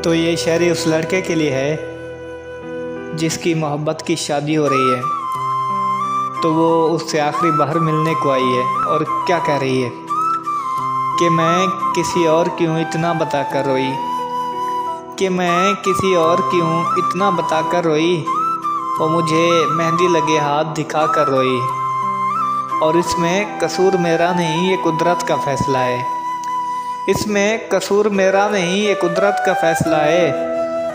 तो ये शायरी उस लड़के के लिए है जिसकी मोहब्बत की शादी हो रही है। तो वो उससे आखिरी बार मिलने को आई है और क्या कह रही है कि मैं किसी और क्यों इतना बताकर रोई, कि मैं किसी और क्यों इतना बताकर रोई। वो मुझे मेहंदी लगे हाथ दिखा कर रोई, और इसमें कसूर मेरा नहीं ये कुदरत का फैसला है। इसमें कसूर मेरा नहीं ये कुदरत का फैसला है।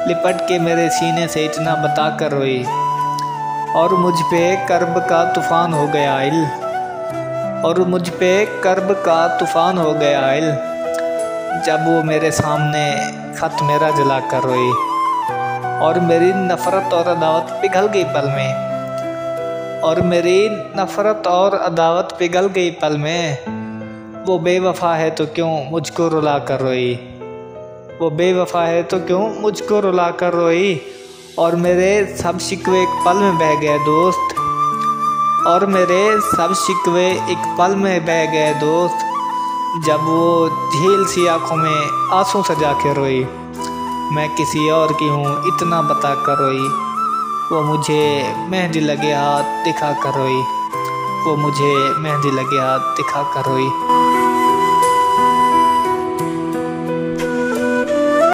लिपट के मेरे सीने से इतना बता कर रोई, और मुझ पे कर्ब का तूफ़ान हो गया आइल, और मुझ पे कर्ब का तूफ़ान हो गया आइल। जब वो मेरे सामने ख़त मेरा जला कर रोई, और मेरी नफ़रत और अदावत पिघल गई पल में, और मेरी नफ़रत और अदावत पिघल गई पल में। वो बेवफ़ा है तो क्यों मुझको रुला कर रोई, वो बेवफ़ा है तो क्यों मुझको रुला कर रोई। और मेरे सब शिकवे एक पल में बह गए दोस्त, और मेरे सब शिकवे एक पल में बह गए दोस्त। जब वो झील सी आँखों में आंसू सजा के रोई, मैं किसी और की हूँ इतना बता कर रोई। वो मुझे मेहंदी लगे हाथ दिखा कर रोई, वो मुझे मेहंदी लगे हाथ दिखा कर रोई।